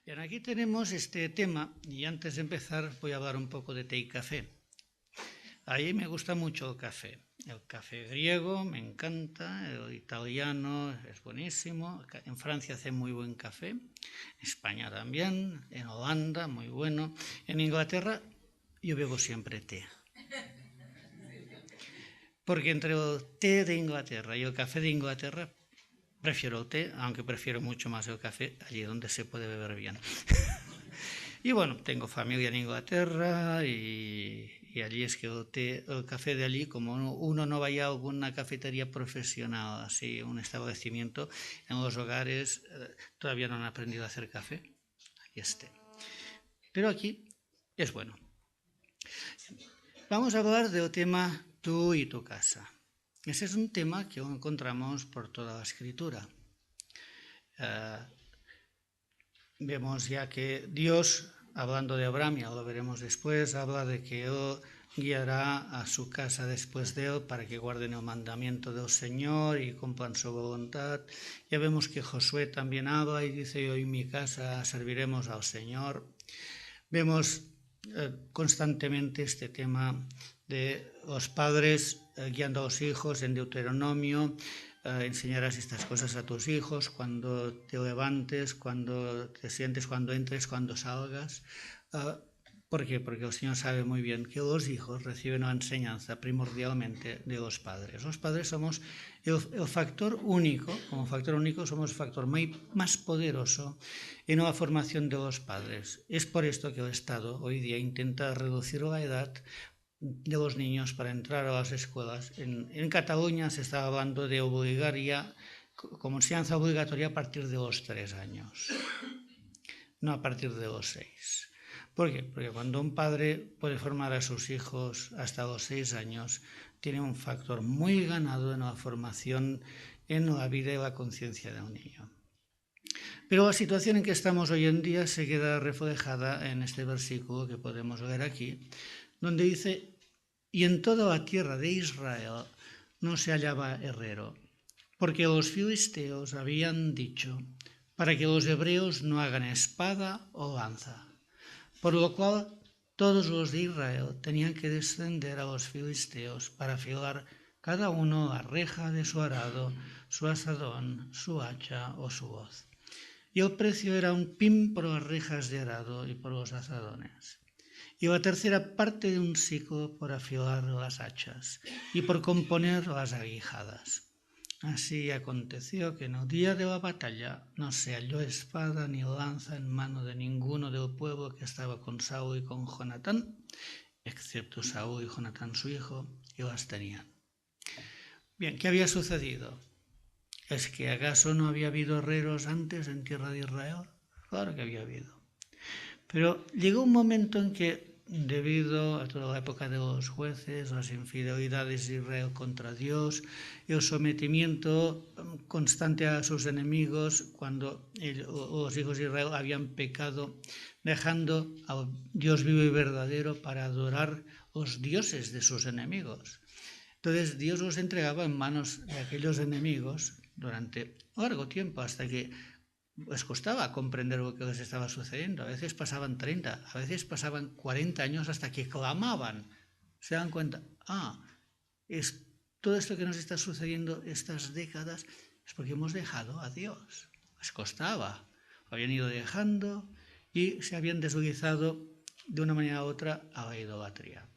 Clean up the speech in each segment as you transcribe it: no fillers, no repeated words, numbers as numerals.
Bien, aquí tenemos este tema y antes de empezar voy a hablar un poco de té y café. A mí me gusta mucho el café. El café griego me encanta, el italiano es buenísimo, en Francia hace muy buen café, en España también, en Holanda muy bueno, en Inglaterra yo bebo siempre té. Porque entre el té de Inglaterra y el café de Inglaterra prefiero el té, aunque prefiero mucho más el café allí donde se puede beber bien. Y bueno, tengo familia en Inglaterra y allí es que el café de allí, como uno no vaya a alguna cafetería profesional, así, un establecimiento, en los hogares todavía no han aprendido a hacer café. Aquí esté. Pero aquí es bueno. Vamos a hablar del tema tú y tu casa. Ese es un tema que encontramos por toda la escritura. Vemos ya que Dios, hablando de Abraham, ya lo veremos después, habla de que Él guiará a su casa después de Él para que guarden el mandamiento del Señor y cumplan su voluntad. Ya vemos que Josué también habla y dice, yo y mi casa serviremos al Señor. Vemos constantemente este tema de los padres guiando a los hijos en Deuteronomio. Enseñarás estas cosas a tus hijos cuando te levantes, cuando te sientes, cuando entres, cuando salgas. ¿Por qué? Porque el Señor sabe muy bien que los hijos reciben la enseñanza primordialmente de los padres. Los padres somos el factor único, como factor único somos el factor más poderoso en la formación de los padres. Es por esto que el Estado hoy día intenta reducir la edad de los niños para entrar a las escuelas. En Cataluña se está hablando de obligar ya como enseñanza obligatoria a partir de los 3 años, no a partir de los 6. ¿Por qué? Porque cuando un padre puede formar a sus hijos hasta los 6 años, tiene un factor muy ganado en la formación, en la vida y la conciencia de un niño. Pero la situación en que estamos hoy en día se queda reflejada en este versículo que podemos leer aquí, donde dice, y en toda la tierra de Israel no se hallaba herrero, porque los filisteos habían dicho, para que los hebreos no hagan espada o lanza. Por lo cual todos los de Israel tenían que descender a los filisteos para afilar cada uno la reja de su arado, su asadón, su hacha o su hoz. Y el precio era un pim por las rejas de arado y por los azadones, y la tercera parte de un siclo por afilar las hachas y por componer las aguijadas. Así aconteció que en el día de la batalla no se halló espada ni lanza en mano de ninguno del pueblo que estaba con Saúl y con Jonatán, excepto Saúl y Jonatán su hijo, y las tenían. Bien, ¿qué había sucedido? ¿Es que acaso no había habido herreros antes en tierra de Israel? Claro que había habido. Pero llegó un momento en que, debido a toda la época de los jueces, las infidelidades de Israel contra Dios, el sometimiento constante a sus enemigos, cuando los hijos de Israel habían pecado, dejando al Dios vivo y verdadero para adorar los dioses de sus enemigos. Entonces Dios los entregaba en manos de aquellos enemigos durante largo tiempo, hasta que les costaba comprender lo que les estaba sucediendo. A veces pasaban 30, a veces pasaban 40 años hasta que clamaban. Se dan cuenta, es todo esto que nos está sucediendo estas décadas es porque hemos dejado a Dios. Les costaba, lo habían ido dejando y se habían deslizado de una manera u otra a la idolatría.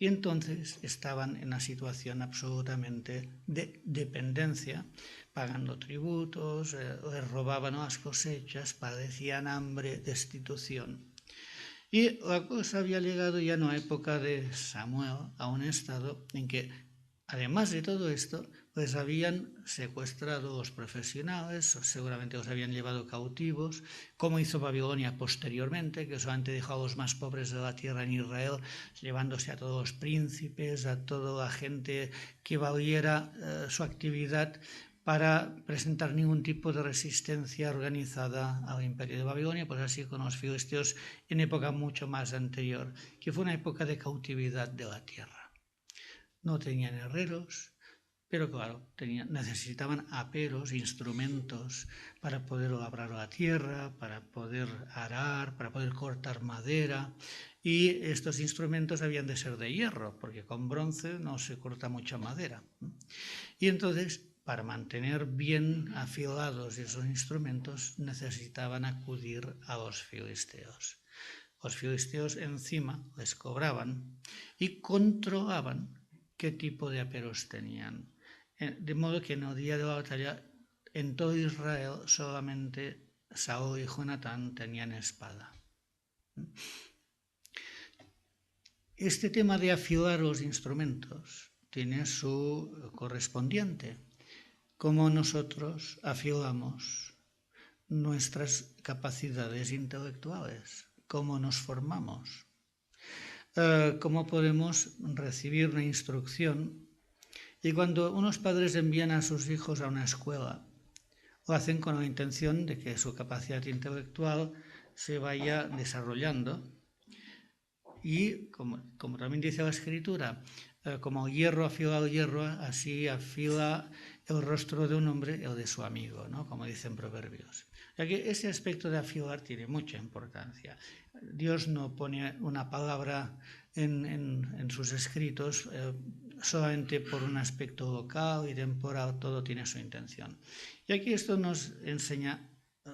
Y entonces estaban en una situación absolutamente de dependencia, pagando tributos, les robaban las cosechas, padecían hambre, destitución. Y la cosa había llegado ya en la época de Samuel a un estado en que, además de todo esto, les habían secuestrado los profesionales, seguramente los habían llevado cautivos, como hizo Babilonia posteriormente, que solamente dejó a los más pobres de la tierra en Israel, llevándose a todos los príncipes, a toda la gente que valiera su actividad para presentar ningún tipo de resistencia organizada al imperio de Babilonia, pues así con los filisteos en época mucho más anterior, que fue una época de cautividad de la tierra. No tenían herreros, Pero claro, necesitaban aperos, instrumentos para poder labrar la tierra, para poder arar, para poder cortar madera. Y estos instrumentos habían de ser de hierro, porque con bronce no se corta mucha madera. Y entonces, para mantener bien afilados esos instrumentos, necesitaban acudir a los filisteos. Los filisteos encima les cobraban y controlaban qué tipo de aperos tenían. De modo que en el día de la batalla, en todo Israel, solamente Saúl y Jonatán tenían espada. Este tema de afilar los instrumentos tiene su correspondiente. Cómo nosotros afilamos nuestras capacidades intelectuales, cómo nos formamos, cómo podemos recibir una instrucción. Y cuando unos padres envían a sus hijos a una escuela, lo hacen con la intención de que su capacidad intelectual se vaya desarrollando. Y como también dice la Escritura, como el hierro afila el hierro, así afila el rostro de un hombre el de su amigo, ¿no? Como dicen Proverbios. Ya que ese aspecto de afilar tiene mucha importancia. Dios no pone una palabra en sus escritos solamente por un aspecto local y temporal, todo tiene su intención. Y aquí esto nos enseña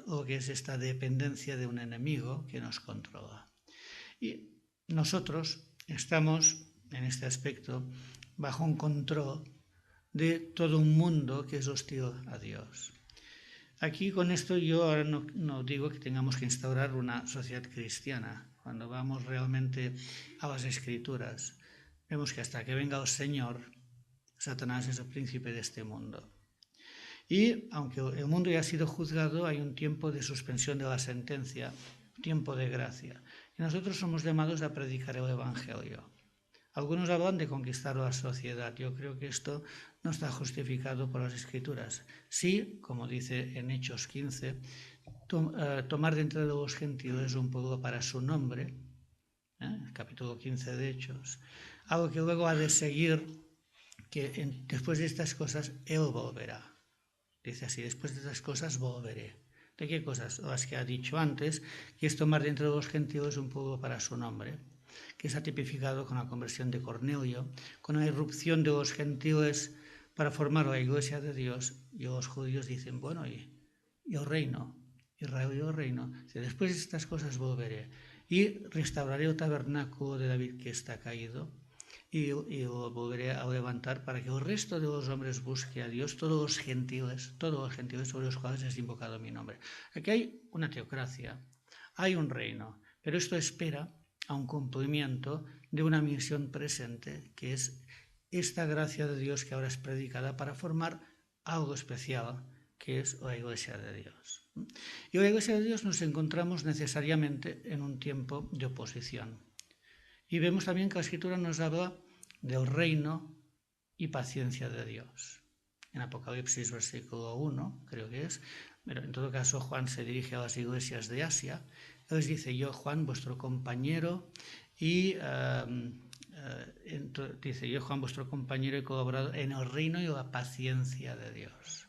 lo que es esta dependencia de un enemigo que nos controla. Y nosotros estamos, en este aspecto, bajo un control de todo un mundo que es hostil a Dios. Aquí con esto yo ahora no digo que tengamos que instaurar una sociedad cristiana. Cuando vamos realmente a las Escrituras, vemos que hasta que venga el Señor, Satanás es el príncipe de este mundo. Y aunque el mundo ya ha sido juzgado, hay un tiempo de suspensión de la sentencia, tiempo de gracia. Y nosotros somos llamados a predicar el Evangelio. Algunos hablan de conquistar la sociedad. Yo creo que esto no está justificado por las Escrituras. Sí, como dice en Hechos 15, tomar de entre los gentiles un pueblo para su nombre, el capítulo 15 de Hechos, algo que luego ha de seguir, que después de estas cosas Él volverá. Dice así, después de estas cosas volveré. ¿De qué cosas? Las que ha dicho antes, que es tomar de entre los gentiles un pueblo para su nombre, que está tipificado con la conversión de Cornelio, con la irrupción de los gentiles para formar la iglesia de Dios, y los judíos dicen, bueno, y el reino, Israel y el reino, después de estas cosas volveré, y restauraré el tabernáculo de David que está caído, y lo volveré a levantar para que el resto de los hombres busque a Dios, todos los gentiles sobre los cuales es invocado mi nombre. Aquí hay una teocracia, hay un reino, pero esto espera a un cumplimiento de una misión presente, que es esta gracia de Dios que ahora es predicada para formar algo especial, que es la Iglesia de Dios. Y la Iglesia de Dios nos encontramos necesariamente en un tiempo de oposición. Y vemos también que la Escritura nos habla del reino y paciencia de Dios. En Apocalipsis versículo 1, creo que es, pero en todo caso Juan se dirige a las iglesias de Asia. Él les dice, yo Juan, vuestro compañero, y dice, yo Juan, vuestro compañero y colaborador en el reino y la paciencia de Dios.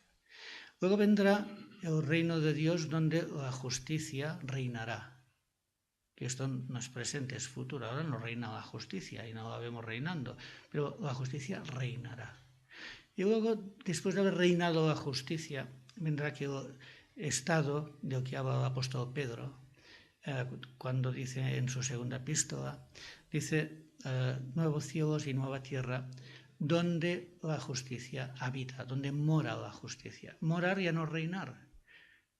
Luego vendrá el reino de Dios donde la justicia reinará. Que esto no es presente, es futuro. Ahora no reina la justicia y no la vemos reinando, pero la justicia reinará. Y luego, después de haber reinado la justicia, vendrá aquel estado del que habla el apóstol Pedro, cuando dice en su segunda epístola, dice, nuevos cielos y nueva tierra, donde la justicia habita, donde mora la justicia. Morar ya no reinar.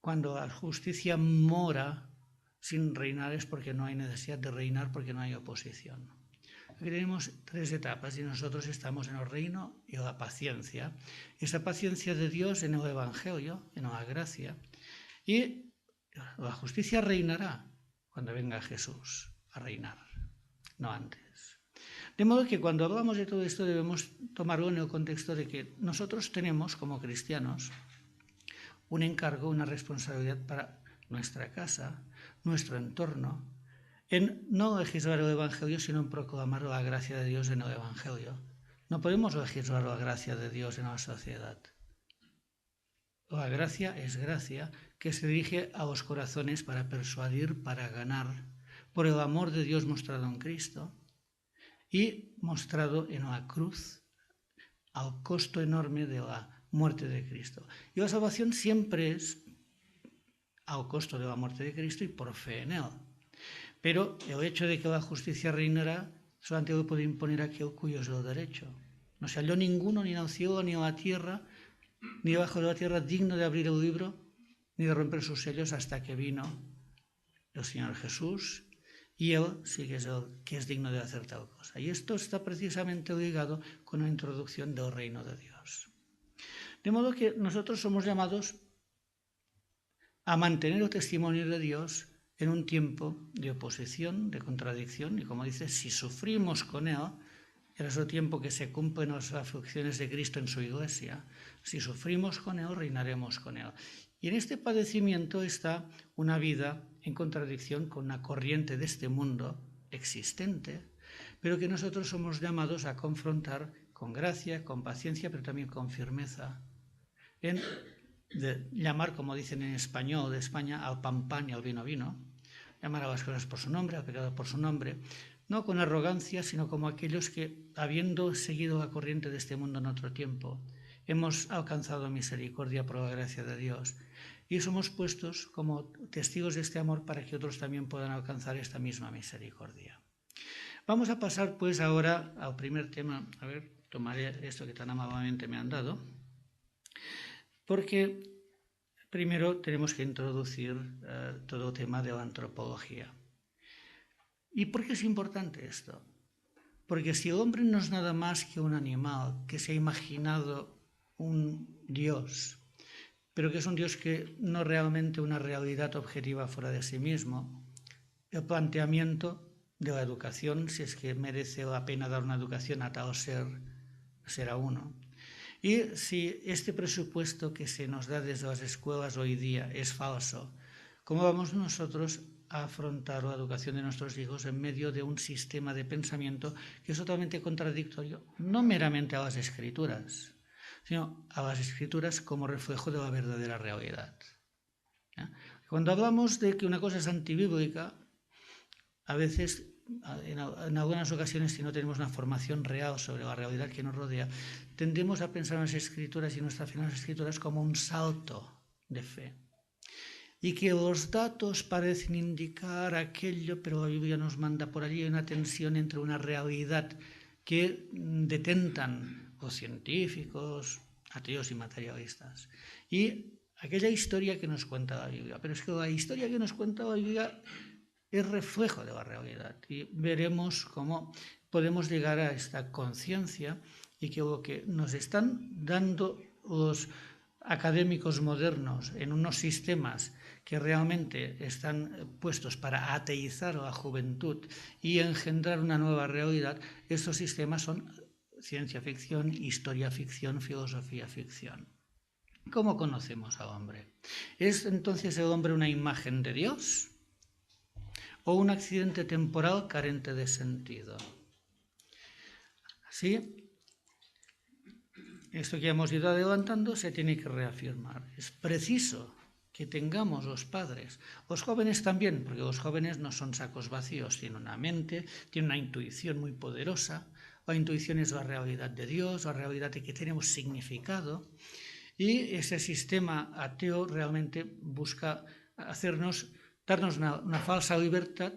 Cuando la justicia mora sin reinar es porque no hay necesidad de reinar, porque no hay oposición. Aquí tenemos tres etapas y nosotros estamos en el reino y la paciencia. Esa paciencia de Dios en el Evangelio, en la gracia. Y la justicia reinará cuando venga Jesús a reinar, no antes. De modo que cuando hablamos de todo esto debemos tomarlo en el contexto de que nosotros tenemos como cristianos un encargo, una responsabilidad para nuestra casa, nuestro entorno, en no legislar el Evangelio, sino en proclamar la gracia de Dios en el Evangelio. No podemos legislar la gracia de Dios en la sociedad. La gracia es gracia que se dirige a los corazones para persuadir, para ganar, por el amor de Dios mostrado en Cristo y mostrado en la cruz al costo enorme de la muerte de Cristo. Y la salvación siempre es al costo de la muerte de Cristo y por fe en Él. Pero el hecho de que la justicia reinará solamente lo puede imponer aquel cuyo es el derecho. No se halló ninguno, ni en el cielo, ni en la tierra, ni debajo de la tierra, digno de abrir el libro, ni de romper sus sellos, hasta que vino el Señor Jesús, y Él sí que es el que es digno de hacer tal cosa. Y esto está precisamente ligado con la introducción del reino de Dios. De modo que nosotros somos llamados a mantener el testimonio de Dios en un tiempo de oposición, de contradicción, y como dice, si sufrimos con Él, era ese tiempo que se cumplen las aflicciones de Cristo en su iglesia, si sufrimos con Él, reinaremos con Él. Y en este padecimiento está una vida en contradicción con una corriente de este mundo existente, pero que nosotros somos llamados a confrontar con gracia, con paciencia, pero también con firmeza, en de llamar, como dicen en español de España, al pan pan y al vino vino, llamar a las cosas por su nombre, al pecado por su nombre, no con arrogancia, sino como aquellos que, habiendo seguido la corriente de este mundo en otro tiempo, hemos alcanzado misericordia por la gracia de Dios y somos puestos como testigos de este amor para que otros también puedan alcanzar esta misma misericordia. Vamos a pasar pues ahora al primer tema. A ver, tomaré esto que tan amablemente me han dado, porque primero tenemos que introducir todo el tema de la antropología. ¿Y por qué es importante esto? Porque si el hombre no es nada más que un animal que se ha imaginado un Dios, pero que es un Dios que no es realmente una realidad objetiva fuera de sí mismo, el planteamiento de la educación, si es que merece la pena dar una educación a tal ser, será uno. Y si este presupuesto que se nos da desde las escuelas hoy día es falso, ¿cómo vamos nosotros a afrontar la educación de nuestros hijos en medio de un sistema de pensamiento que es totalmente contradictorio, no meramente a las Escrituras, sino a las Escrituras como reflejo de la verdadera realidad? Cuando hablamos de que una cosa es antibíblica, a veces, en algunas ocasiones, si no tenemos una formación real sobre la realidad que nos rodea, tendemos a pensar en las Escrituras y nuestra fe en las Escrituras como un salto de fe. Y que los datos parecen indicar aquello, pero la Biblia nos manda por allí una tensión entre una realidad que detentan los científicos, ateos y materialistas, y aquella historia que nos cuenta la Biblia. Pero es que la historia que nos cuenta la Biblia es reflejo de la realidad, y veremos cómo podemos llegar a esta conciencia y que lo que nos están dando los académicos modernos en unos sistemas que realmente están puestos para ateizar a la juventud y engendrar una nueva realidad, estos sistemas son ciencia ficción, historia ficción, filosofía ficción. ¿Cómo conocemos al hombre? ¿Es entonces el hombre una imagen de Dios o un accidente temporal carente de sentido? Así, esto que hemos ido adelantando se tiene que reafirmar. Es preciso que tengamos los padres, los jóvenes también, porque los jóvenes no son sacos vacíos, tienen una mente, tienen una intuición muy poderosa. La intuición es la realidad de Dios, la realidad de que tenemos significado, y ese sistema ateo realmente busca darnos una falsa libertad,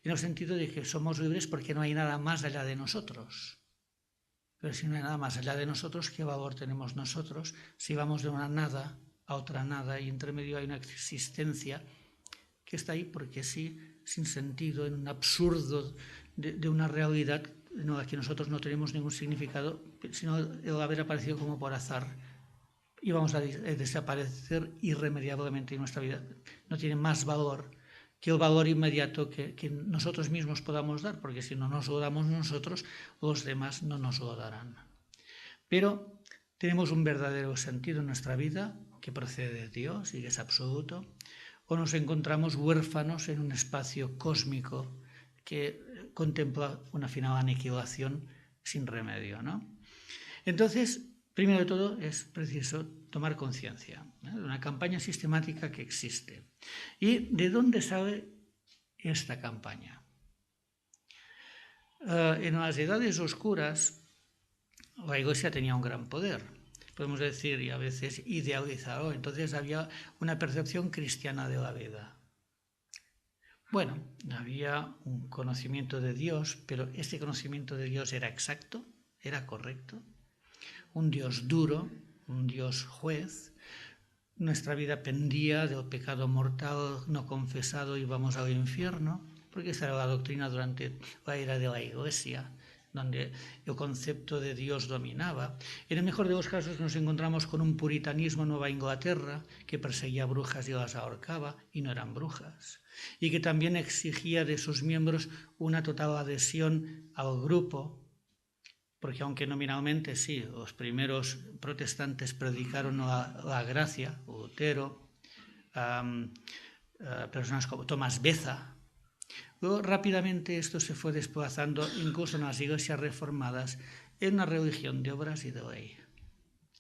en el sentido de que somos libres porque no hay nada más allá de nosotros. Pero si no hay nada más allá de nosotros, ¿qué valor tenemos nosotros si vamos de una nada a otra nada y entre medio hay una existencia que está ahí porque sí, sin sentido, en un absurdo de una realidad en la que nosotros no tenemos ningún significado, sino el haber aparecido como por azar y vamos a desaparecer irremediablemente en nuestra vida? No tiene más valor que el valor inmediato que nosotros mismos podamos dar, porque si no nos lo damos nosotros, los demás no nos lo darán. Pero tenemos un verdadero sentido en nuestra vida que procede de Dios y que es absoluto, o nos encontramos huérfanos en un espacio cósmico que contempla una final aniquilación sin remedio, ¿no? Entonces, primero de todo es preciso tomar conciencia de una campaña sistemática que existe. ¿Y de dónde sale esta campaña? En las edades oscuras, la Iglesia tenía un gran poder, podemos decir, y a veces idealizado. Entonces había una percepción cristiana de la vida. Bueno, había un conocimiento de Dios, pero ¿este conocimiento de Dios era exacto? ¿Era correcto? Un Dios duro, un Dios juez. Nuestra vida pendía del pecado mortal no confesado y vamos al infierno, porque esa era la doctrina durante la era de la Iglesia, donde el concepto de Dios dominaba. En el mejor de los casos nos encontramos con un puritanismo en Nueva Inglaterra que perseguía brujas y las ahorcaba, y no eran brujas, y que también exigía de sus miembros una total adhesión al grupo, porque aunque nominalmente sí, los primeros protestantes predicaron la gracia, Lutero, personas como Tomás Beza. Luego rápidamente esto se fue desplazando, incluso en las iglesias reformadas, en una religión de obras y de ley.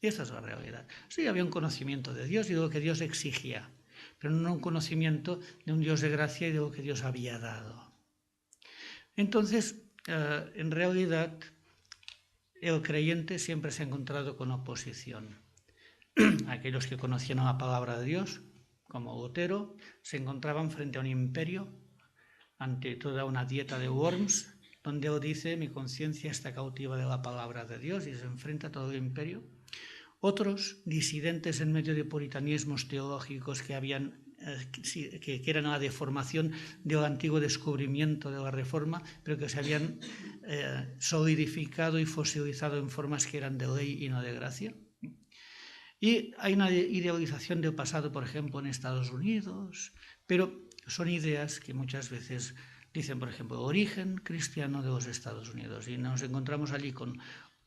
Y esa es la realidad. Sí, había un conocimiento de Dios y de lo que Dios exigía, pero no un conocimiento de un Dios de gracia y de lo que Dios había dado. Entonces, en realidad, el creyente siempre se ha encontrado con oposición. Aquellos que conocían la palabra de Dios, como Lutero, se encontraban frente a un imperio, ante toda una dieta de Worms, donde él dice: mi conciencia está cautiva de la palabra de Dios, y se enfrenta a todo el imperio. Otros, disidentes en medio de puritanismos teológicos que eran la deformación del antiguo descubrimiento de la Reforma, pero que se habían solidificado y fosilizado en formas que eran de ley y no de gracia. Y hay una idealización del pasado, por ejemplo, en Estados Unidos, pero son ideas que muchas veces dicen, por ejemplo, origen cristiano de los Estados Unidos, y nos encontramos allí con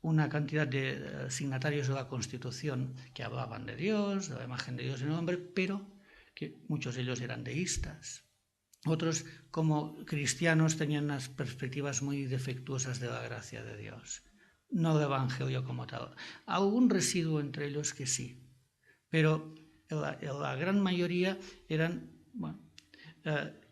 una cantidad de signatarios de la Constitución que hablaban de Dios, de la imagen de Dios en el hombre, pero que muchos de ellos eran deístas. Otros, como cristianos, tenían unas perspectivas muy defectuosas de la gracia de Dios, no del Evangelio como tal. Algún residuo entre ellos que sí, pero la gran mayoría eran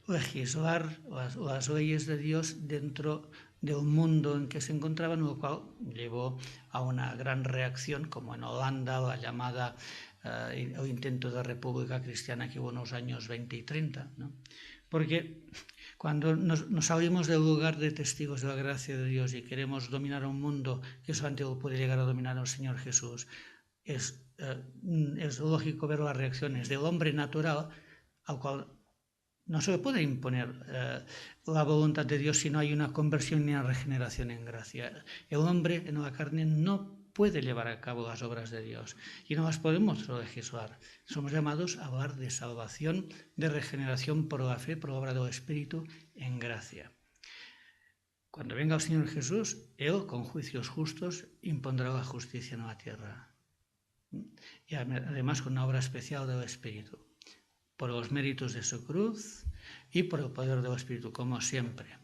legislar las leyes de Dios dentro del mundo en que se encontraban, lo cual llevó a una gran reacción, como en Holanda, la llamada el intento de república cristiana que hubo en los años 20 y 30, ¿no? Porque cuando nos salimos del lugar de testigos de la gracia de Dios y queremos dominar un mundo que solamente lo puede llegar a dominar el Señor Jesús, es lógico ver las reacciones del hombre natural, al cual no se le puede imponer la voluntad de Dios si no hay una conversión ni una regeneración en gracia. El hombre en la carne no puede llevar a cabo las obras de Dios y no las podemos legislar. Somos llamados a hablar de salvación, de regeneración por la fe, por la obra del Espíritu, en gracia. Cuando venga el Señor Jesús, Él, con juicios justos, impondrá la justicia en la tierra. Y además con una obra especial del Espíritu, por los méritos de su cruz y por el poder del Espíritu, como siempre,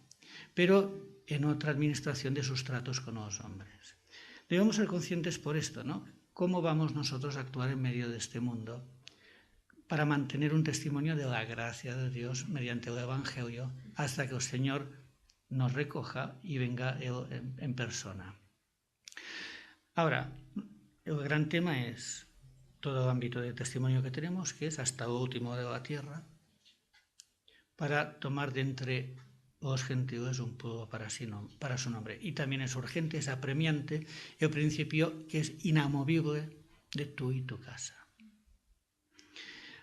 pero en otra administración de sus tratos con los hombres. Debemos ser conscientes por esto, ¿no? ¿Cómo vamos nosotros a actuar en medio de este mundo para mantener un testimonio de la gracia de Dios mediante el Evangelio hasta que el Señor nos recoja y venga Él en persona? Ahora, el gran tema es todo el ámbito de testimonio que tenemos, que es hasta lo último de la tierra, para tomar de entre los gentiles un pueblo para su nombre. Y también es urgente, es apremiante, el principio que es inamovible de tú y tu casa.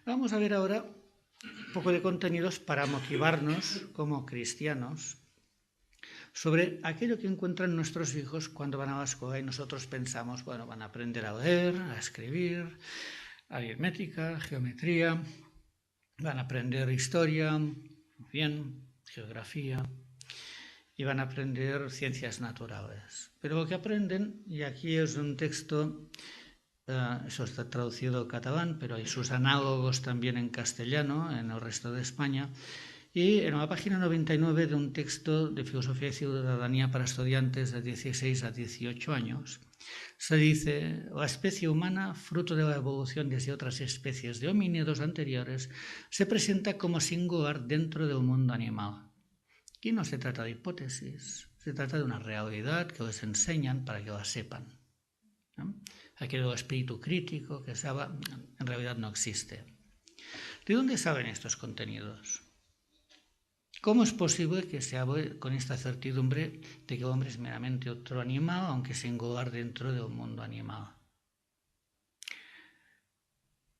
Vamos a ver ahora un poco de contenidos para motivarnos como cristianos sobre aquello que encuentran nuestros hijos cuando van a la escuela y nosotros pensamos, bueno, van a aprender a leer, a escribir, aritmética, geometría, van a aprender historia, bien, geografía, y van a aprender ciencias naturales. Pero lo que aprenden, y aquí es un texto, eso está traducido al catalán, pero hay sus análogos también en castellano, en el resto de España, Y en la página 99 de un texto de Filosofía y Ciudadanía para estudiantes de 16 a 18 años, se dice: la especie humana, fruto de la evolución desde otras especies de homínidos anteriores, se presenta como singular dentro del mundo animal. Aquí no se trata de hipótesis, se trata de una realidad que les enseñan para que la sepan, ¿no? Aquel espíritu crítico que sabe, en realidad no existe. ¿De dónde saben estos contenidos? ¿Cómo es posible que se hable con esta certidumbre de que el hombre es meramente otro animal, aunque singular dentro del mundo animal?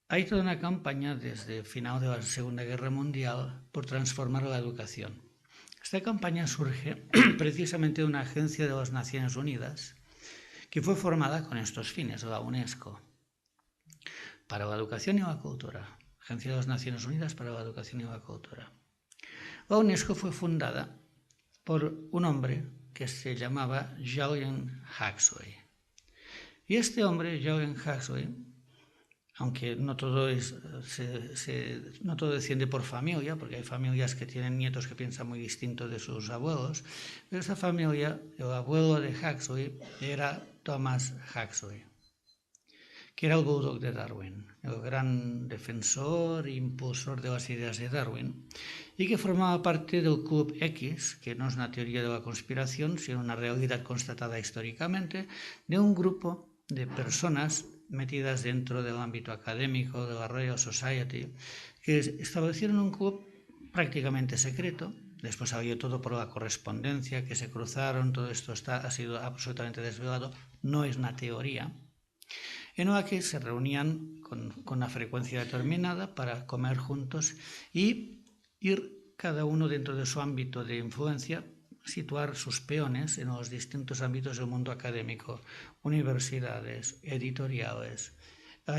Hay toda una campaña desde el final de la Segunda Guerra Mundial por transformar la educación. Esta campaña surge precisamente de una agencia de las Naciones Unidas que fue formada con estos fines, la UNESCO, para la educación y la cultura. Agencia de las Naciones Unidas para la Educación y la Cultura. La UNESCO fue fundada por un hombre que se llamaba Julian Huxley. Y este hombre, Julian Huxley, aunque no todo desciende por familia, porque hay familias que tienen nietos que piensan muy distinto de sus abuelos, pero esta familia, el abuelo de Huxley era Thomas Huxley, que era el bulldog de Darwin, el gran defensor e impulsor de las ideas de Darwin, y que formaba parte del Club X, que no es una teoría de la conspiración, sino una realidad constatada históricamente, de un grupo de personas metidas dentro del ámbito académico de la Royal Society, que establecieron un club prácticamente secreto. Después salió todo por la correspondencia, que se cruzaron, todo esto ha sido absolutamente desvelado, no es una teoría, en la que se reunían con una frecuencia determinada para comer juntos y ir cada uno dentro de su ámbito de influencia, situar sus peones en los distintos ámbitos del mundo académico, universidades, editoriales,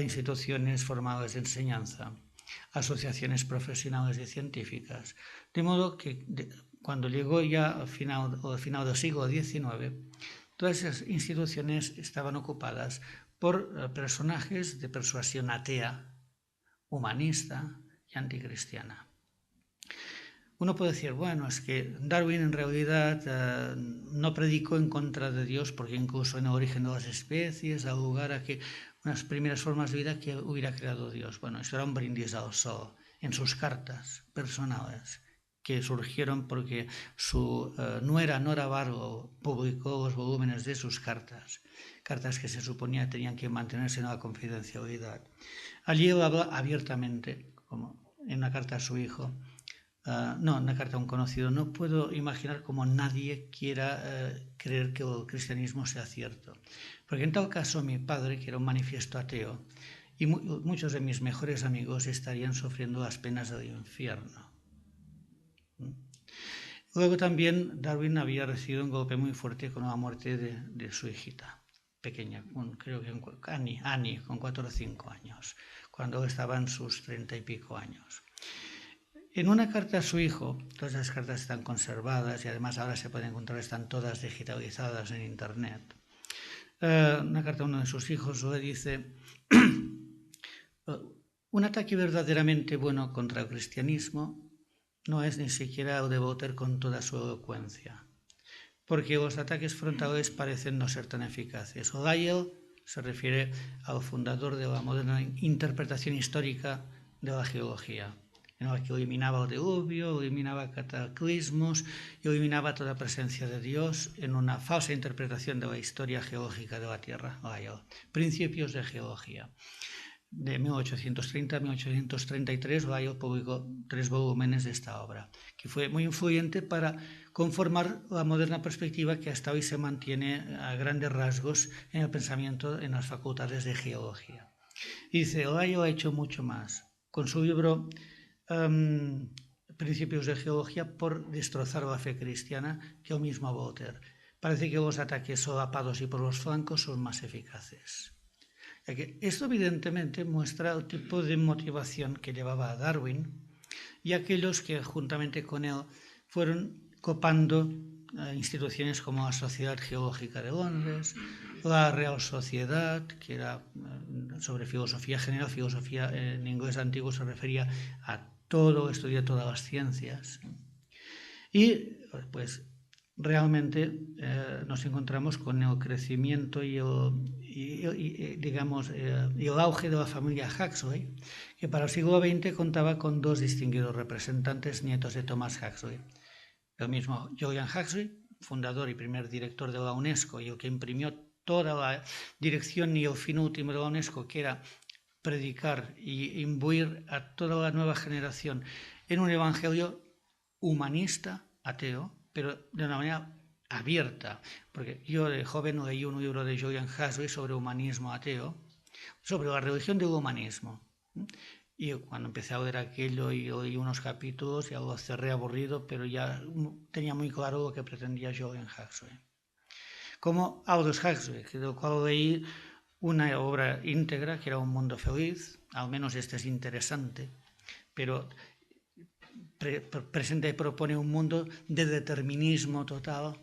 instituciones formales de enseñanza, asociaciones profesionales y científicas, de modo que cuando llegó ya al final del siglo XIX, todas esas instituciones estaban ocupadas por personajes de persuasión atea, humanista y anticristiana. Uno puede decir, bueno, es que Darwin en realidad no predicó en contra de Dios, porque incluso en el origen de las especies da lugar a que unas primeras formas de vida que hubiera creado Dios. Bueno, eso era un brindis al sol en sus cartas personales, que surgieron porque su nuera Nora Barlow publicó los volúmenes de sus cartas que se suponía tenían que mantenerse en la confidencialidad. Allí él habla abiertamente, como en una carta a su hijo, una carta a un conocido: no puedo imaginar cómo nadie quiera creer que el cristianismo sea cierto, porque en tal caso mi padre, que era un manifiesto ateo, y muchos de mis mejores amigos estarían sufriendo las penas del infierno. Luego también Darwin había recibido un golpe muy fuerte con la muerte de su hijita pequeña, creo que Annie, con 4 o 5 años, cuando estaba en sus 30 y pico años. En una carta a su hijo, todas las cartas están conservadas y además ahora se pueden encontrar, están todas digitalizadas en internet. Una carta a uno de sus hijos le dice: un ataque verdaderamente bueno contra el cristianismo no es ni siquiera el de Voltaire con toda su elocuencia, porque los ataques frontales parecen no ser tan eficaces. Lyell se refiere al fundador de la moderna interpretación histórica de la geología, en la que eliminaba el diluvio, eliminaba cataclismos y eliminaba toda presencia de Dios en una falsa interpretación de la historia geológica de la Tierra. Lyell, Principios de Geología. De 1830 a 1833, Lyell publicó 3 volúmenes de esta obra, que fue muy influyente para conformar la moderna perspectiva que hasta hoy se mantiene a grandes rasgos en el pensamiento en las facultades de geología. Y dice, Lyell ha hecho mucho más con su libro Principios de Geología por destrozar la fe cristiana que el mismo Voltaire. Parece que los ataques solapados y por los flancos son más eficaces. Esto evidentemente muestra el tipo de motivación que llevaba a Darwin y aquellos que juntamente con él fueron copando instituciones como la Sociedad Geológica de Londres, la Real Sociedad, que era sobre filosofía general. Filosofía en inglés antiguo se refería a estudié todas las ciencias. Y pues realmente nos encontramos con el crecimiento y el auge de la familia Huxley, que para el siglo XX contaba con dos distinguidos representantes nietos de Thomas Huxley. El mismo Julian Huxley, fundador y primer director de la UNESCO y el que imprimió toda la dirección y el fin último de la UNESCO, que era predicar y imbuir a toda la nueva generación en un evangelio humanista, ateo, pero de una manera abierta, porque yo de joven leí un libro de Julian Huxley sobre humanismo ateo, sobre la religión del humanismo. Y cuando empecé a leer aquello y oí unos capítulos, ya lo cerré aburrido, pero ya tenía muy claro lo que pretendía Julian Huxley. Como Aldous Huxley, del cual leí una obra íntegra, que era Un mundo feliz, al menos este es interesante, pero presenta y propone un mundo de determinismo total,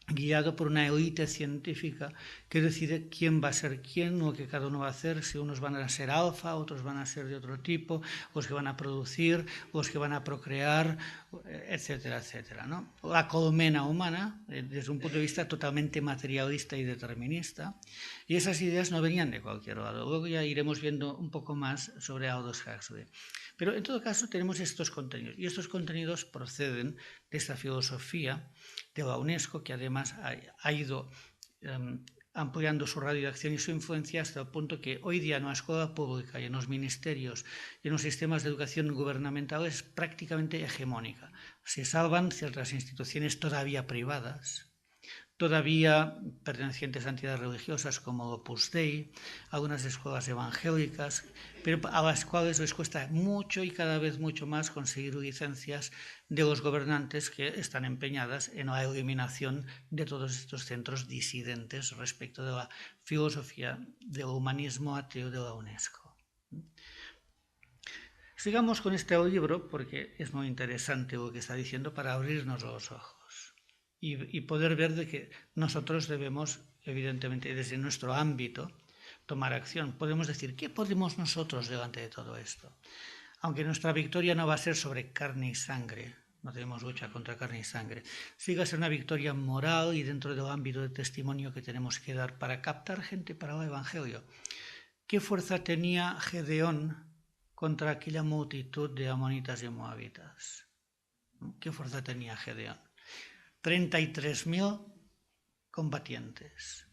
guiado por una élite científica que decide quién va a ser quién, o que cada uno va a hacer, si unos van a ser alfa, otros van a ser de otro tipo, los que van a producir, los que van a procrear, etcétera, etcétera, ¿no? La colmena humana, desde un punto de vista totalmente materialista y determinista, y esas ideas no venían de cualquier lado. Luego ya iremos viendo un poco más sobre Aldous Huxley. Pero en todo caso tenemos estos contenidos, y estos contenidos proceden de esta filosofía de la UNESCO, que además ha ido ampliando su radio de acción y su influencia hasta el punto que hoy día en la escuela pública y en los ministerios y en los sistemas de educación gubernamentales es prácticamente hegemónica. Se salvan ciertas instituciones todavía privadas, todavía pertenecientes a entidades religiosas como Opus Dei, algunas escuelas evangélicas, pero a las cuales les cuesta mucho y cada vez mucho más conseguir licencias de los gobernantes que están empeñadas en la eliminación de todos estos centros disidentes respecto de la filosofía del humanismo ateo de la UNESCO. Sigamos con este libro porque es muy interesante lo que está diciendo para abrirnos los ojos. Y poder ver de que nosotros debemos, evidentemente, desde nuestro ámbito, tomar acción. Podemos decir, ¿qué podemos nosotros delante de todo esto? Aunque nuestra victoria no va a ser sobre carne y sangre, no tenemos lucha contra carne y sangre, sí va a ser una victoria moral y dentro del ámbito de testimonio que tenemos que dar para captar gente para el Evangelio. ¿Qué fuerza tenía Gedeón contra aquella multitud de amonitas y moabitas? ¿Qué fuerza tenía Gedeón? 33.000 combatientes.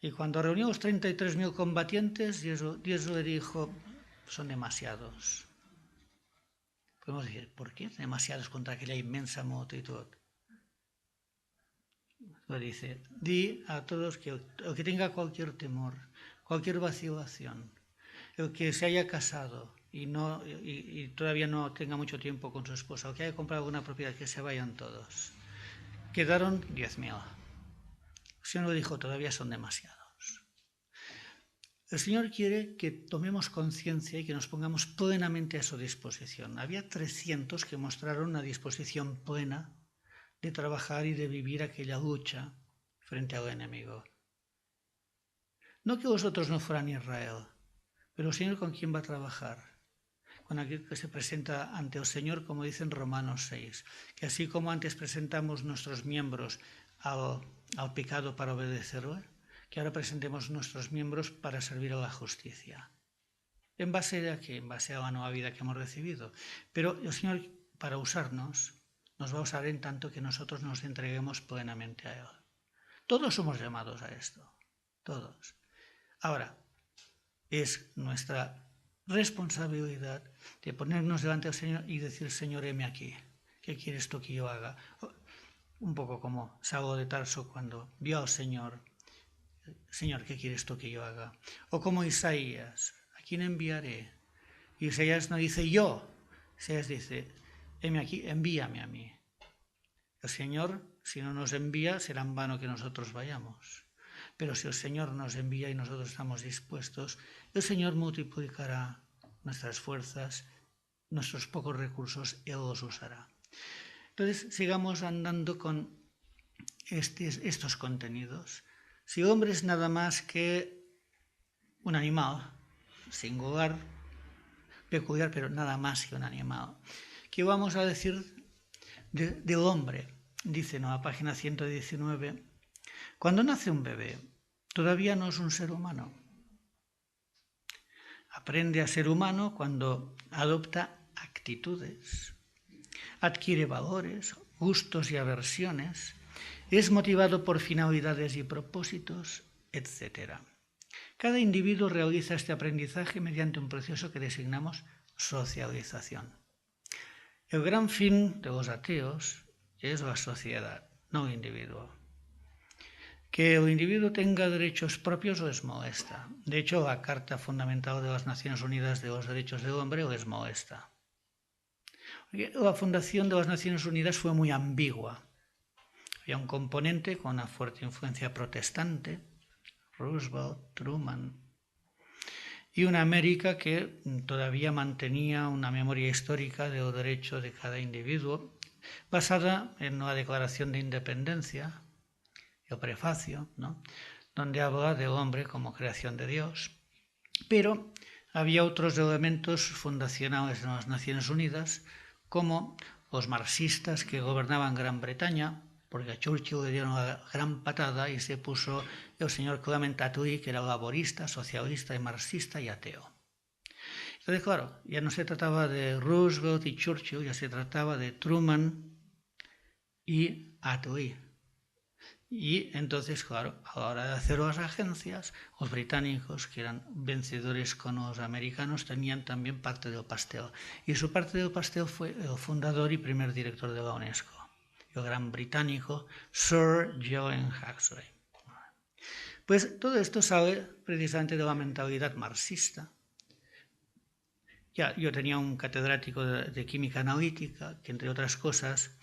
Y cuando reunió los 33.000 combatientes, Dios le dijo, son demasiados. Podemos decir, ¿por qué demasiados contra aquella inmensa multitud? Le dice, di a todos que el que tenga cualquier temor, cualquier vacilación, el que se haya casado y todavía no tenga mucho tiempo con su esposa, o que haya comprado alguna propiedad, que se vayan todos. Quedaron 10.000. El Señor le dijo, todavía son demasiados. El Señor quiere que tomemos conciencia y que nos pongamos plenamente a su disposición. Había 300 que mostraron una disposición plena de trabajar y de vivir aquella lucha frente al enemigo. No que los otros no fueran Israel, pero el Señor ¿con quién va a trabajar? Con aquel que se presenta ante el Señor, como dice en Romanos 6, que así como antes presentamos nuestros miembros al pecado para obedecerlo, que ahora presentemos nuestros miembros para servir a la justicia. ¿En base a qué? En base a la nueva vida que hemos recibido. Pero el Señor, para usarnos, nos va a usar en tanto que nosotros nos entreguemos plenamente a Él. Todos somos llamados a esto, todos. Ahora, es nuestra responsabilidad de ponernos delante del Señor y decir, Señor, heme aquí, ¿qué quieres tú que yo haga? Un poco como Saulo de Tarso cuando vio al Señor, Señor, ¿qué quieres tú que yo haga? O como Isaías, ¿a quién enviaré? Y Isaías no dice yo, Isaías dice, heme aquí, envíame a mí. El Señor, si no nos envía, será en vano que nosotros vayamos. Pero si el Señor nos envía y nosotros estamos dispuestos, el Señor multiplicará nuestras fuerzas, nuestros pocos recursos, Él los usará. Entonces, sigamos andando con estos contenidos. Si el hombre es nada más que un animal singular, peculiar, pero nada más que un animal. ¿Qué vamos a decir del hombre? Dice en la página 119, cuando nace un bebé, todavía no es un ser humano. Aprende a ser humano cuando adopta actitudes, adquiere valores, gustos y aversiones, es motivado por finalidades y propósitos, etc. Cada individuo realiza este aprendizaje mediante un proceso que designamos socialización. El gran fin de los ateos es la sociedad, no el individuo. Que el individuo tenga derechos propios les molesta. De hecho, la Carta Fundamental de las Naciones Unidas de los Derechos del Hombre les molesta. La fundación de las Naciones Unidas fue muy ambigua. Había un componente con una fuerte influencia protestante, Roosevelt, Truman, y una América que todavía mantenía una memoria histórica del derecho de cada individuo, basada en la Declaración de Independencia, el prefacio, ¿no?, donde habla del hombre como creación de Dios. Pero había otros elementos fundacionales en las Naciones Unidas, como los marxistas que gobernaban Gran Bretaña, porque a Churchill le dieron la gran patada y se puso el señor Clement Attlee, que era laborista, socialista y marxista y ateo. Entonces, claro, ya no se trataba de Roosevelt y Churchill, ya se trataba de Truman y Attlee. Y entonces, claro, a la hora de hacer las agencias, los británicos, que eran vencedores con los americanos, tenían también parte del pastel. Y su parte del pastel fue el fundador y primer director de la UNESCO, el gran británico Sir John Huxley. Pues todo esto sale precisamente de la mentalidad marxista. Ya, yo tenía un catedrático de química analítica que, entre otras cosas,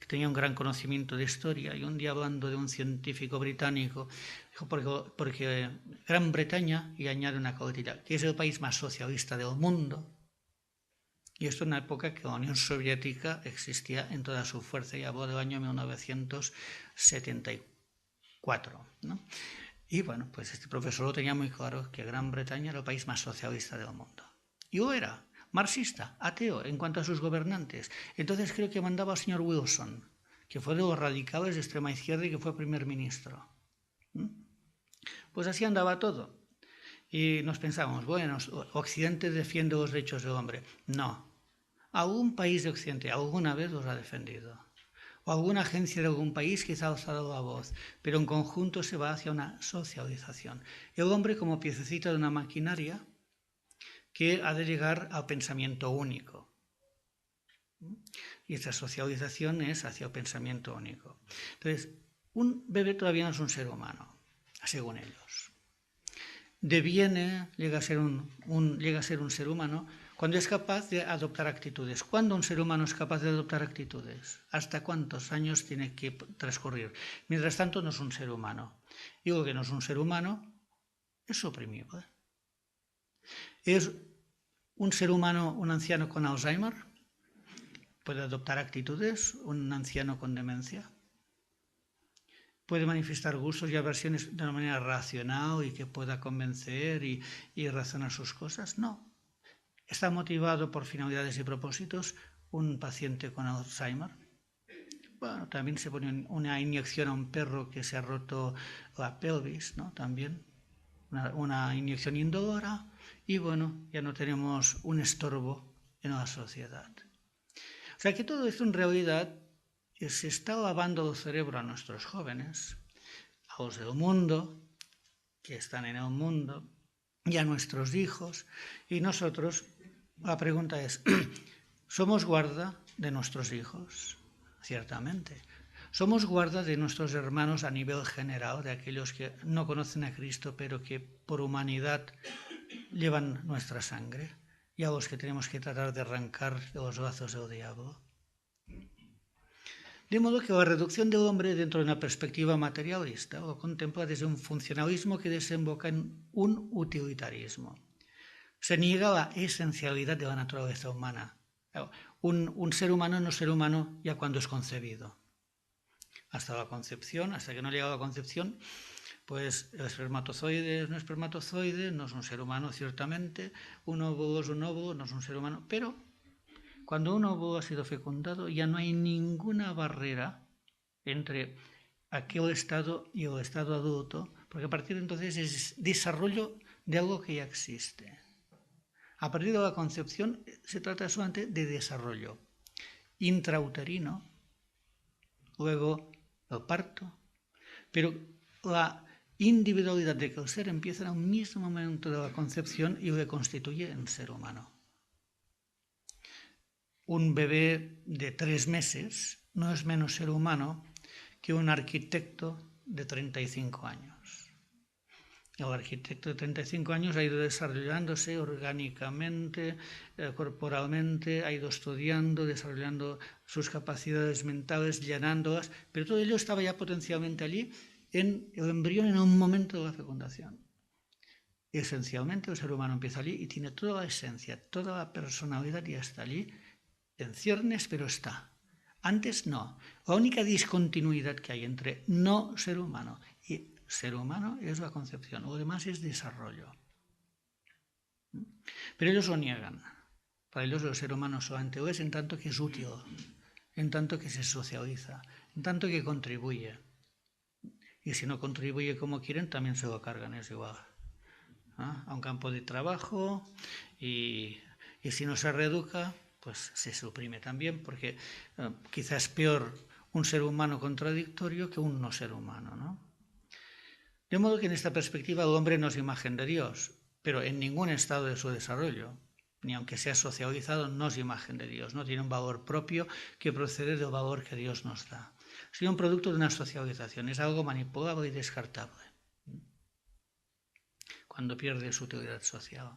tenía un gran conocimiento de historia, y un día, hablando de un científico británico, dijo, porque Gran Bretaña, y añade una coletilla, que es el país más socialista del mundo, y esto en una época que la Unión Soviética existía en toda su fuerza, y habló del año 1974, ¿no? Y bueno, pues este profesor lo tenía muy claro, que Gran Bretaña era el país más socialista del mundo. Y lo era, marxista, ateo en cuanto a sus gobernantes. Entonces creo que mandaba al señor Wilson, que fue de los radicales de extrema izquierda y que fue primer ministro. Pues así andaba todo. Y nos pensábamos, bueno, Occidente defiende los derechos del hombre. No. Algún país de Occidente alguna vez los ha defendido. O alguna agencia de algún país quizá ha alzado la voz, pero en conjunto se va hacia una socialización. El hombre como piececita de una maquinaria que ha de llegar al pensamiento único. Y esta socialización es hacia el pensamiento único. Entonces, un bebé todavía no es un ser humano, según ellos. Llega a ser un ser humano cuando es capaz de adoptar actitudes. ¿Cuándo un ser humano es capaz de adoptar actitudes? ¿Hasta cuántos años tiene que transcurrir? Mientras tanto, no es un ser humano. Digo que no es un ser humano, es oprimible. ¿Es un ser humano un anciano con Alzheimer? ¿Puede adoptar actitudes un anciano con demencia? ¿Puede manifestar gustos y aversiones de una manera racional y que pueda convencer y razonar sus cosas? No. ¿Está motivado por finalidades y propósitos un paciente con Alzheimer? Bueno, también se pone una inyección a un perro que se ha roto la pelvis, ¿no? También una inyección indolora, y bueno, ya no tenemos un estorbo en la sociedad. O sea que todo esto en realidad se está lavando el cerebro a nuestros jóvenes, a los del mundo, que están en el mundo, y a nuestros hijos, y nosotros, la pregunta es, ¿somos guarda de nuestros hijos? Ciertamente. Somos guarda de nuestros hermanos a nivel general, de aquellos que no conocen a Cristo, pero que por humanidad llevan nuestra sangre, y a los que tenemos que tratar de arrancar de los brazos del diablo. De modo que la reducción del hombre dentro de una perspectiva materialista lo contempla desde un funcionalismo que desemboca en un utilitarismo. Se niega la esencialidad de la naturaleza humana. Un ser humano no es ser humano ya cuando es concebido. Hasta la concepción, hasta que no llega a la concepción, Pues el espermatozoide es un espermatozoide, no es un ser humano ciertamente, un óvulo es un óvulo, no es un ser humano, pero cuando un óvulo ha sido fecundado ya no hay ninguna barrera entre aquel estado y el estado adulto, porque a partir de entonces es desarrollo de algo que ya existe. A partir de la concepción se trata solamente de desarrollo intrauterino, luego el parto, pero la individualidad de que el ser empieza en un mismo momento de la concepción y le constituye en ser humano. Un bebé de 3 meses no es menos ser humano que un arquitecto de 35 años. El arquitecto de 35 años ha ido desarrollándose orgánicamente, corporalmente, ha ido estudiando, desarrollando sus capacidades mentales, llenándolas, pero todo ello estaba ya potencialmente allí en el embrión en un momento de la fecundación. Esencialmente el ser humano empieza allí y tiene toda la esencia, toda la personalidad ya está allí, en ciernes, pero está. Antes no. La única discontinuidad que hay entre no ser humano y ser humano es la concepción, lo demás es desarrollo. Pero ellos lo niegan. Para ellos el ser humano solamente lo es en tanto que es útil, en tanto que se socializa, en tanto que contribuye. Y si no contribuye como quieren, también se lo cargan, es igual. A un campo de trabajo y si no se reeduca, pues se suprime también, porque quizás es peor un ser humano contradictorio que un no ser humano, ¿no? De modo que en esta perspectiva el hombre no es imagen de Dios, pero en ningún estado de su desarrollo, ni aunque sea socializado, no es imagen de Dios, no tiene un valor propio que procede del valor que Dios nos da, sino un producto de una socialización, es algo manipulable y descartable, cuando pierde su utilidad social.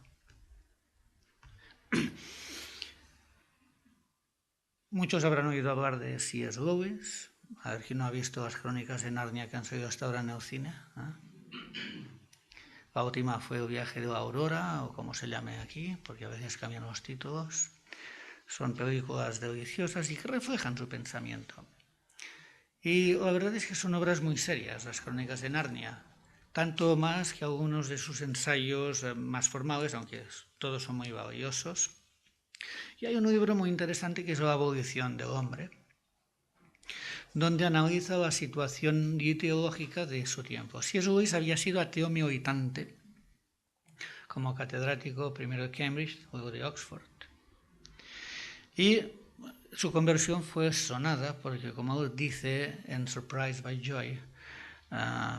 Muchos habrán oído hablar de C.S. Lewis. A ver quién no ha visto las crónicas de Narnia que han salido hasta ahora en el cine. La última fue El viaje de la Aurora, o como se llame aquí, porque a veces cambian los títulos. Son películas deliciosas y que reflejan su pensamiento. Y la verdad es que son obras muy serias, las crónicas de Narnia. Tanto más que algunos de sus ensayos más formales, aunque todos son muy valiosos. Y hay un libro muy interesante que es La abolición del hombre, donde analiza la situación ideológica de su tiempo. C.S. Lewis había sido ateo militante, como catedrático primero de Cambridge, luego de Oxford. Y su conversión fue sonada porque, como él dice en Surprised by Joy,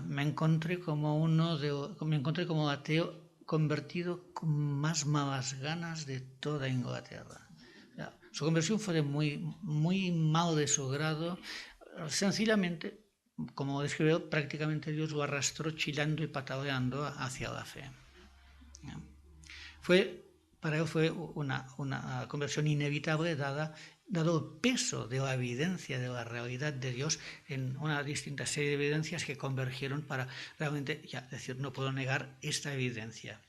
me encontré como ateo convertido con más malas ganas de toda Inglaterra. Su conversión fue de muy mal de su grado. Sencillamente, como describe, prácticamente Dios lo arrastró chillando y pataleando hacia la fe. Para él fue una conversión inevitable dado el peso de la evidencia de la realidad de Dios en una distinta serie de evidencias que convergieron para realmente decir, no puedo negar esta evidencia.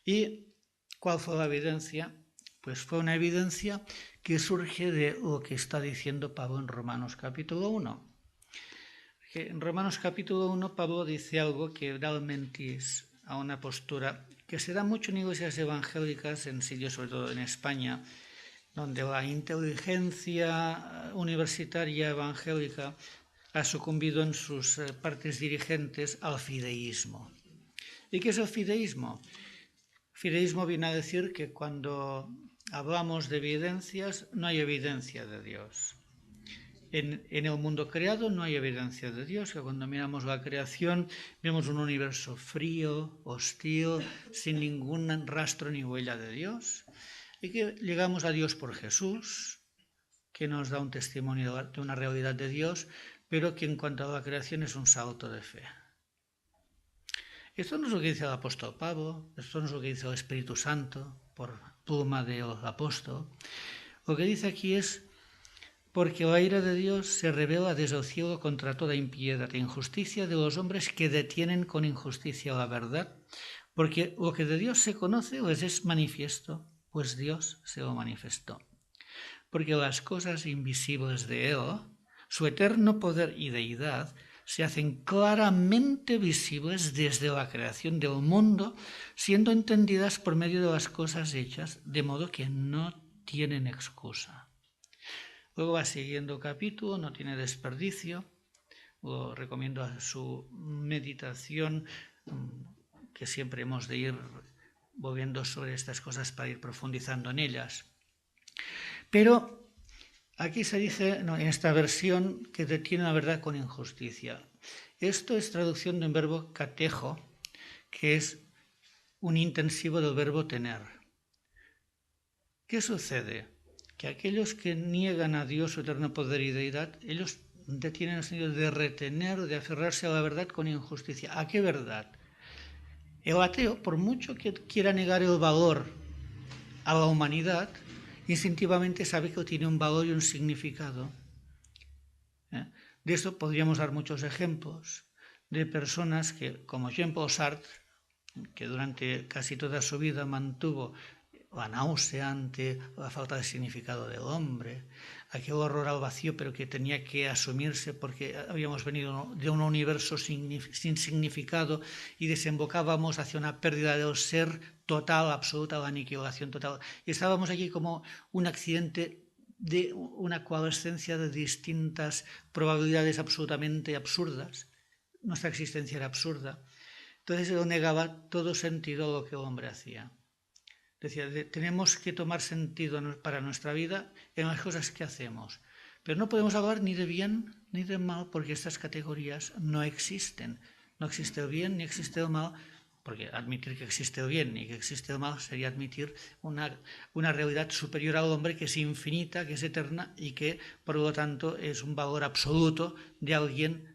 ¿Y cuál fue la evidencia? Pues fue una evidencia que surge de lo que está diciendo Pablo en Romanos capítulo 1. En Romanos capítulo 1 Pablo dice algo que realmente es a una postura que se da mucho en iglesias evangélicas, en sitios sobre todo en España, donde la inteligencia universitaria evangélica ha sucumbido en sus partes dirigentes al fideísmo. ¿Y qué es el fideísmo? Fideísmo viene a decir que cuando hablamos de evidencias, no hay evidencia de Dios. En el mundo creado no hay evidencia de Dios, que cuando miramos la creación vemos un universo frío, hostil, sin ningún rastro ni huella de Dios, y que llegamos a Dios por Jesús, que nos da un testimonio de una realidad de Dios, pero que en cuanto a la creación es un salto de fe. Esto no es lo que dice el apóstol Pablo, esto no es lo que dice el Espíritu Santo, por pluma del apóstol. Lo que dice aquí es: porque la ira de Dios se revela desde el cielo contra toda impiedad e injusticia de los hombres que detienen con injusticia la verdad, porque lo que de Dios se conoce les es manifiesto, pues Dios se lo manifestó. Porque las cosas invisibles de Él, su eterno poder y deidad, se hacen claramente visibles desde la creación del mundo, siendo entendidas por medio de las cosas hechas, de modo que no tienen excusa. Luego va siguiendo capítulo, no tiene desperdicio. Lo recomiendo a su meditación, que siempre hemos de ir volviendo sobre estas cosas para ir profundizando en ellas. Pero aquí se dice, en esta versión, que detiene la verdad con injusticia. Esto es traducción de un verbo catejo, que es un intensivo del verbo tener. ¿Qué sucede? Que aquellos que niegan a Dios su eterno poder y deidad, ellos tienen el sentido de retener, de aferrarse a la verdad con injusticia. ¿A qué verdad? El ateo, por mucho que quiera negar el valor a la humanidad, instintivamente sabe que tiene un valor y un significado. De esto podríamos dar muchos ejemplos de personas que, como Jean-Paul Sartre, que durante casi toda su vida mantuvo la náusea ante la falta de significado del hombre, aquel horror al vacío, pero que tenía que asumirse porque habíamos venido de un universo sin significado y desembocábamos hacia una pérdida del ser total, absoluta, la aniquilación total. Y estábamos allí como un accidente de una coalescencia de distintas probabilidades absolutamente absurdas. Nuestra existencia era absurda. Entonces él negaba todo sentido a lo que el hombre hacía. Decía, tenemos que tomar sentido para nuestra vida en las cosas que hacemos. Pero no podemos hablar ni de bien ni de mal porque estas categorías no existen. No existe el bien ni existe el mal, porque admitir que existe el bien y que existe el mal sería admitir una realidad superior al hombre que es infinita, que es eterna y que, por lo tanto, es un valor absoluto de alguien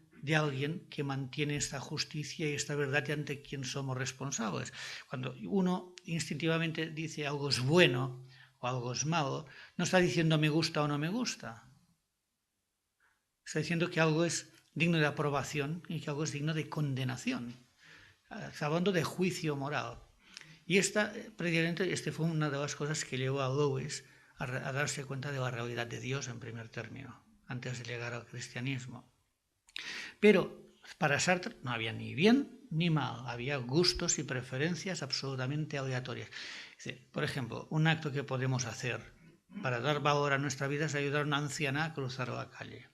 que mantiene esta justicia y esta verdad y ante quien somos responsables. Cuando uno instintivamente dice algo es bueno o algo es malo, no está diciendo me gusta o no me gusta. Está diciendo que algo es digno de aprobación y que algo es digno de condenación. Está hablando de juicio moral. Y precisamente, fue una de las cosas que llevó a Lewis a darse cuenta de la realidad de Dios en primer término, antes de llegar al cristianismo. Pero para Sartre no había ni bien ni mal, había gustos y preferencias absolutamente aleatorias. Por ejemplo, un acto que podemos hacer para dar valor a nuestra vida es ayudar a una anciana a cruzar la calle.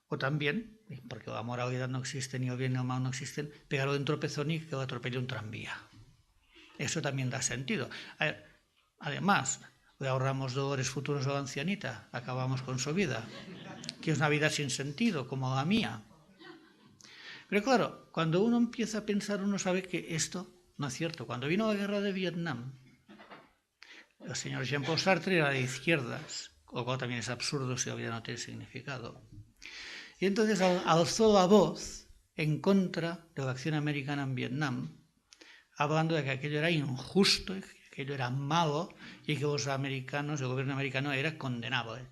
O también, porque la moralidad no existe, ni el bien ni el mal no existen, pegarle un tropezón y que lo atropelle un tranvía. Eso también da sentido. Además, le ahorramos dolores futuros a la ancianita, acabamos con su vida, que es una vida sin sentido, como la mía. Pero claro, cuando uno empieza a pensar, uno sabe que esto no es cierto. Cuando vino la guerra de Vietnam, el señor Jean-Paul Sartre era de izquierdas, lo cual también es absurdo si la vida no tiene significado. Y entonces alzó la voz en contra de la acción americana en Vietnam, hablando de que aquello era injusto, que aquello era malo y que los americanos, el gobierno americano era condenable.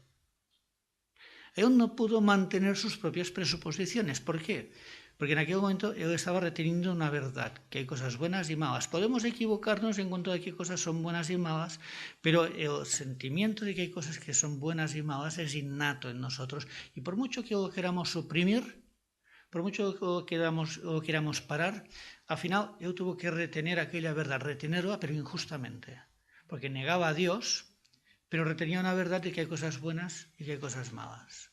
Él no pudo mantener sus propias presuposiciones. ¿Por qué? Porque en aquel momento él estaba reteniendo una verdad, que hay cosas buenas y malas. Podemos equivocarnos en cuanto a qué cosas son buenas y malas, pero el sentimiento de que hay cosas que son buenas y malas es innato en nosotros. Y por mucho que lo queramos suprimir, por mucho que lo queramos parar, al final él tuvo que retener aquella verdad, retenerla, pero injustamente. Porque negaba a Dios, pero retenía una verdad de que hay cosas buenas y que hay cosas malas.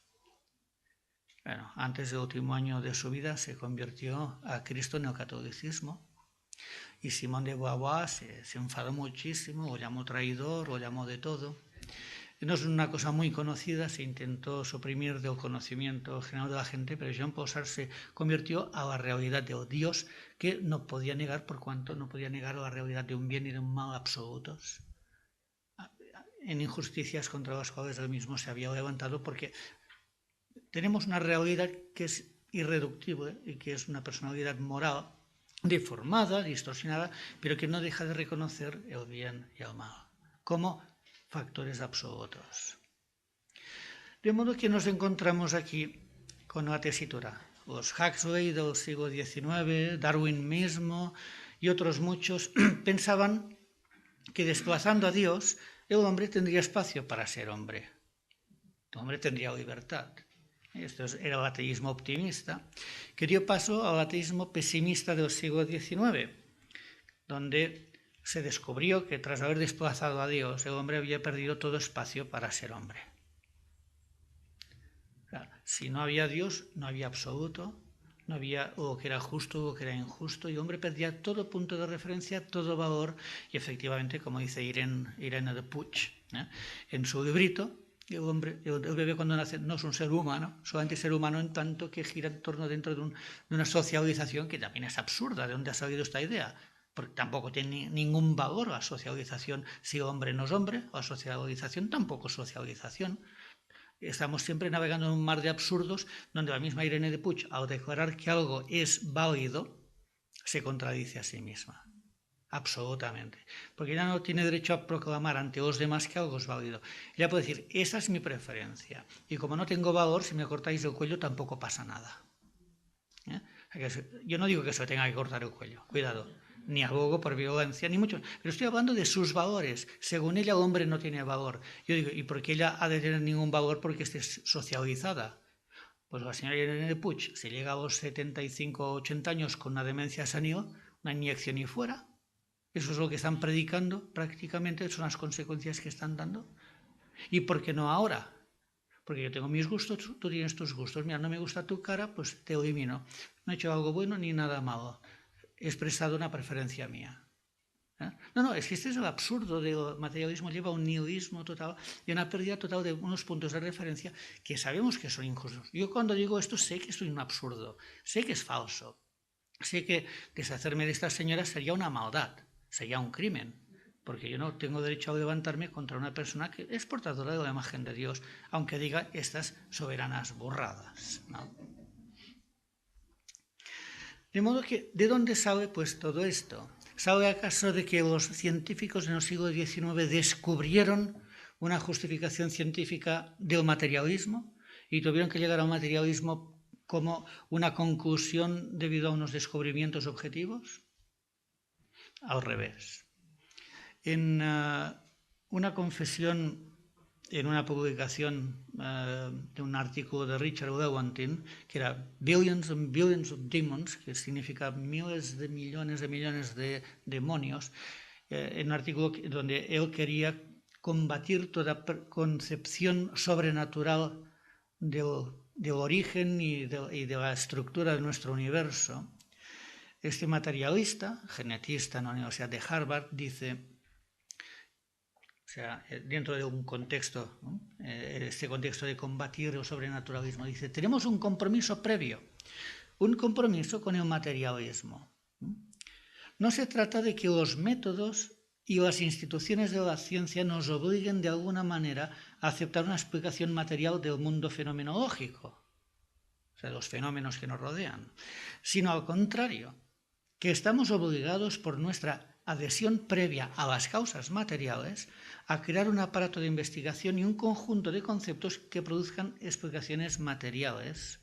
Bueno, antes del último año de su vida se convirtió a Cristo en el catolicismo y Simón de Beauvoir se enfadó muchísimo, lo llamó traidor, lo llamó de todo. No es una cosa muy conocida, se intentó suprimir del conocimiento general de la gente, pero Jean-Paul Sartre se convirtió a la realidad de Dios que no podía negar por cuanto no podía negar la realidad de un bien y de un mal absolutos, en injusticias contra las cuales él mismo se había levantado, porque tenemos una realidad que es irreductible y que es una personalidad moral deformada, distorsionada, pero que no deja de reconocer el bien y el mal como factores absolutos. De modo que nos encontramos aquí con la tesitura. Los Huxley del siglo XIX, Darwin mismo y otros muchos pensaban que desplazando a Dios, el hombre tendría espacio para ser hombre. El hombre tendría libertad. Esto era el ateísmo optimista, que dio paso al ateísmo pesimista del siglo XIX, donde se descubrió que tras haber desplazado a Dios, el hombre había perdido todo espacio para ser hombre. O sea, si no había Dios, no había absoluto, no había lo que era justo, lo que era injusto, y el hombre perdía todo punto de referencia, todo valor, y efectivamente, como dice Irene de Puig, en su librito, el bebé cuando nace no es un ser humano, solamente ser humano en tanto que gira en torno dentro de una socialización que también es absurda. ¿De dónde ha salido esta idea? Porque tampoco tiene ningún valor la socialización si el hombre no es hombre, la socialización tampoco es socialización. Estamos siempre navegando en un mar de absurdos donde la misma Irene de Puig, al declarar que algo es válido, se contradice a sí misma. Absolutamente. Porque ella no tiene derecho a proclamar ante los demás que algo es válido. Ella puede decir, esa es mi preferencia. Y como no tengo valor, si me cortáis el cuello tampoco pasa nada. Yo no digo que se tenga que cortar el cuello, cuidado. Ni abogo por violencia, ni mucho. Pero estoy hablando de sus valores. Según ella, el hombre no tiene valor. Yo digo, ¿y por qué ella ha de tener ningún valor porque esté socializada? Pues la señora Irene de Puig, si llega a los 75 o 80 años con una demencia senil, una inyección y fuera. Eso es lo que están predicando prácticamente, son las consecuencias que están dando. ¿Y por qué no ahora? Porque yo tengo mis gustos, tú tienes tus gustos. Mira, no me gusta tu cara, pues te elimino. No he hecho algo bueno ni nada malo. He expresado una preferencia mía. No, es que este es el absurdo del materialismo, lleva a un nihilismo total y una pérdida total de unos puntos de referencia que sabemos que son injustos. Yo cuando digo esto sé que estoy en un absurdo, sé que es falso, sé que deshacerme de estas señoras sería una maldad, sería un crimen, porque yo no tengo derecho a levantarme contra una persona que es portadora de la imagen de Dios, aunque diga estas soberanas burradas, ¿no? De modo que, ¿de dónde sale pues todo esto? ¿Sale acaso de que los científicos en el siglo XIX descubrieron una justificación científica del materialismo y tuvieron que llegar al materialismo como una conclusión debido a unos descubrimientos objetivos? Al revés. En una confesión, en una publicación de un artículo de Richard Lewontin, que era Billions and Billions of Demons, que significa miles de millones de demonios, en un artículo donde él quería combatir toda concepción sobrenatural del origen y de la estructura de nuestro universo. Este materialista, genetista en la Universidad de Harvard, dice, o sea, dentro de un contexto, ¿no? Este contexto de combatir el sobrenaturalismo, dice, tenemos un compromiso previo, un compromiso con el materialismo. No se trata de que los métodos y las instituciones de la ciencia nos obliguen de alguna manera a aceptar una explicación material del mundo fenomenológico, o sea, los fenómenos que nos rodean, sino al contrario, que estamos obligados por nuestra adhesión previa a las causas materiales a crear un aparato de investigación y un conjunto de conceptos que produzcan explicaciones materiales.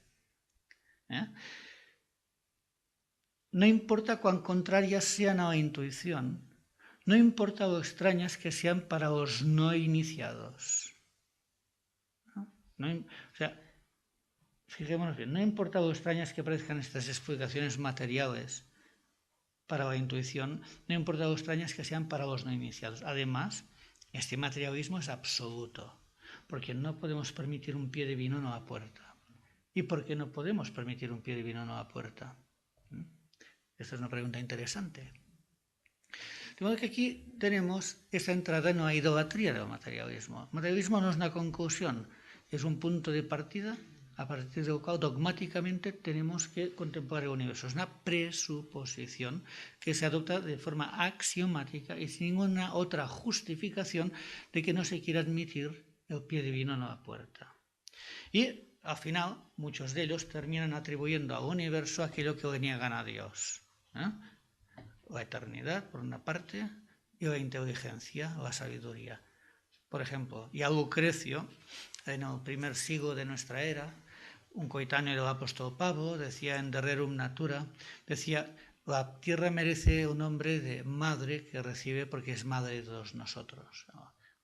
No importa cuán contrarias sean a la intuición, no importa lo extrañas que sean para los no iniciados. O sea, fijémonos bien, no importa lo extrañas que parezcan estas explicaciones materiales para la intuición, no importa lo extrañas que sean para los no iniciados. Además, este materialismo es absoluto, porque no podemos permitir un pie divino en la puerta. ¿Y por qué no podemos permitir un pie divino en la puerta? Esta es una pregunta interesante. De modo que aquí tenemos esta entrada en la idolatría del materialismo. El materialismo no es una conclusión, es un punto de partida a partir del cual dogmáticamente tenemos que contemplar el universo. Es una presuposición que se adopta de forma axiomática y sin ninguna otra justificación de que no se quiera admitir el pie divino en la puerta. Y al final, muchos de ellos terminan atribuyendo al universo aquello que le niegan a Dios. La eternidad, por una parte, y la inteligencia, la sabiduría. Por ejemplo, ya Lucrecio, en el primer siglo de nuestra era, un coetáneo del apóstol Pablo, decía en De Rerum Natura, decía, la tierra merece un nombre de madre que recibe porque es madre de todos nosotros.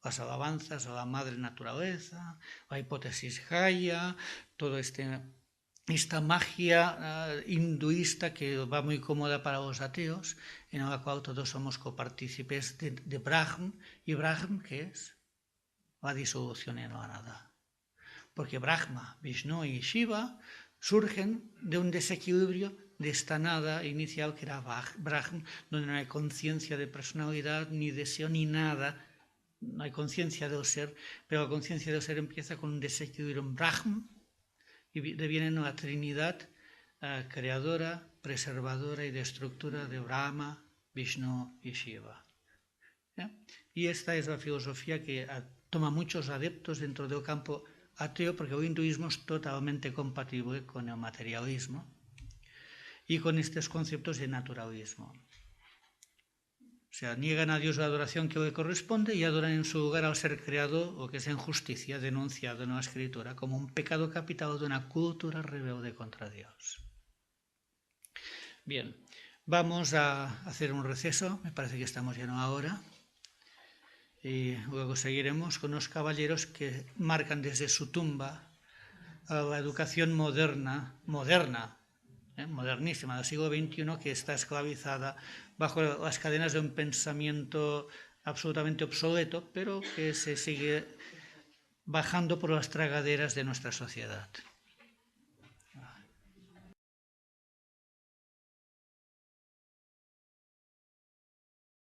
las alabanzas a la madre naturaleza, la hipótesis Gaia, toda esta magia hinduista que va muy cómoda para los ateos, en la cual todos somos copartícipes de Brahma. ¿Y Brahma qué es? La disolución en la nada. Porque Brahma, Vishnu y Shiva surgen de un desequilibrio de esta nada inicial que era Brahma, donde no hay conciencia de personalidad, ni deseo, ni nada. No hay conciencia del ser, pero la conciencia del ser empieza con un desequilibrio en Brahma y deviene en la Trinidad creadora, preservadora y destructora de Brahma, Vishnu y Shiva. ¿Ya? Y esta es la filosofía que toma muchos adeptos dentro del campo ateo, porque el hinduismo es totalmente compatible con el materialismo y con estos conceptos de naturalismo. O sea, niegan a Dios la adoración que le corresponde y adoran en su lugar al ser creado, lo que es injusticia, denunciado en la Escritura, como un pecado capital de una cultura rebelde contra Dios. Bien, vamos a hacer un receso, me parece que estamos ya en la hora, y luego seguiremos con los caballeros que marcan desde su tumba a la educación modernísima del siglo XXI, que está esclavizada bajo las cadenas de un pensamiento absolutamente obsoleto, pero que se sigue bajando por las tragaderas de nuestra sociedad.